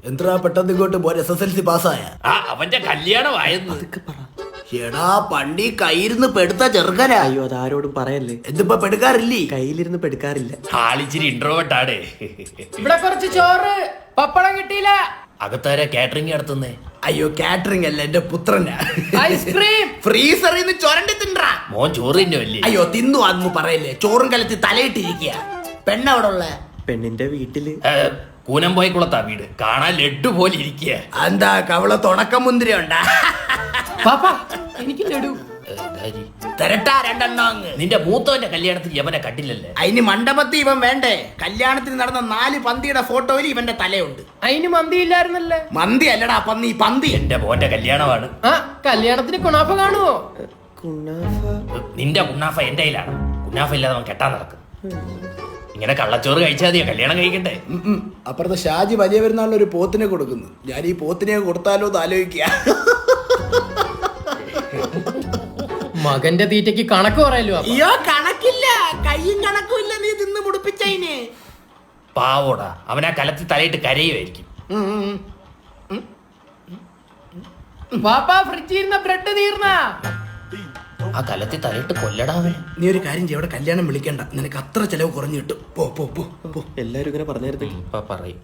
എന്താ പെട്ടെന്ന് ഇങ്ങോട്ട് പോരെ? SSLC പാസ്സായ? അവന്റെ കല്യാണമായിരുന്നു. എടാ പണ്ടി കയ്യിരുന്ന് പെടുത്ത ചെറുക്കനാ. അയ്യോ അതാരോടും പറയല്ലേ. എന്തിപ്പോ പെടുക്കാറില്ലേ? കയ്യിലിരുന്ന് പെടുക്കാറില്ല. ആളിച്ചിരി ഇൻട്രോവേർട്ടാണ്. ഇവിടെ കുറച്ച് ചോറ് പപ്പടം കിട്ടിയില്ല. അകത്താര കാറ്ററിംഗ് നടത്തുന്നേ? അയ്യോ കാറ്ററിംഗ് അല്ല, എന്റെ പുത്രനാ. ഐസ്ക്രീം ഫ്രീസറിൽ നിന്ന് ചൊരണ്ടി തിണ്ടാ. മോൻ ചോറ് തിന്നുമല്ലേ? അയ്യോ തിന്നു അതൊന്നും പറയല്ലേ. ചോറും കലത്തി തലയിട്ടിരിക്കുക. പെണ്ണവിടെ ഉള്ള? പെണ്ണിന്റെ വീട്ടില്. കൂനംപോയക്കുളത്താ വീട്. കാണാൻ ലഡ്ഡു പോലെ ഇരിക്കുക. എന്താ കവള തുടക്കം മുന്തിരി ഉണ്ടാ? പാപ്പ എനിക്ക് ലഡു തരട്ടാ രണ്ടെണ്ണം അങ്ങ്. നിന്റെ മൂത്തവന്റെ കല്യാണത്തിന് യവനെ കണ്ടില്ലല്ലേ? അതിന് മണ്ഡപത്തിൽ ഇവൻ വേണ്ടേ? കല്യാണത്തിന് നടന്ന 4 പന്തിയുടെ ഫോട്ടോയിൽ ഇവന്റെ തലയുണ്ട്. അതിന് മന്തി ഇല്ലായിരുന്നല്ലേ? മന്തി അല്ലടാ പന്നി, പന്തി. എന്റെ മോന്റെ കല്യാണമാണ്. കല്യാണത്തിന് കുണാഫ കാണുവോ? കുണാഫ? നിന്റെ കുണ്ണാഫ എന്റെ കയ്യിലാണ്. കുണ്ണാഫ ഇല്ലാതെ അവൻ കെട്ടാൻ നടക്കും. ഇങ്ങനെ കള്ളച്ചോറ് കഴിച്ചാൽ മതിയോ കല്യാണം കഴിക്കണ്ടേ? അപ്പുറത്തെ ഷാജി വലിയ പെരുന്നാളിന് ഒരു പോത്തിനെ കൊടുക്കുന്നു. ഞാൻ ഈ പോത്തിനെ കൊടുത്താലോ എന്ന് ആലോചിക്കുക. മകന്റെ തീറ്റയ്ക്ക് കണക്ക് പറയല്ലോ. അയ്യോ കണക്കില്ല, കയ്യും കണക്കും ഇല്ല. നീ തിന്ന് മുടിപ്പിച്ചതിന്. പാവോടാ, അവനാ കലത്തി തലയിട്ട് കരയുമായിരിക്കും. പാപ്പ ഫ്രിഡ്ജിൽ ഇരുന്ന ബ്രെഡ് തീർന്നാ? ആ കലത്തി തലയിട്ട് കൊല്ലടാവേ. നീ ഒരു കാര്യം ചെയ്യ, അവിടെ കല്യാണം വിളിക്കണ്ട. നിനക്ക് അത്ര ചെലവ് കുറഞ്ഞു കിട്ടും. പോ പോ പോ. എല്ലാരും ഇങ്ങനെ പറഞ്ഞായിരുന്നു. ഇപ്പൊ പറയും.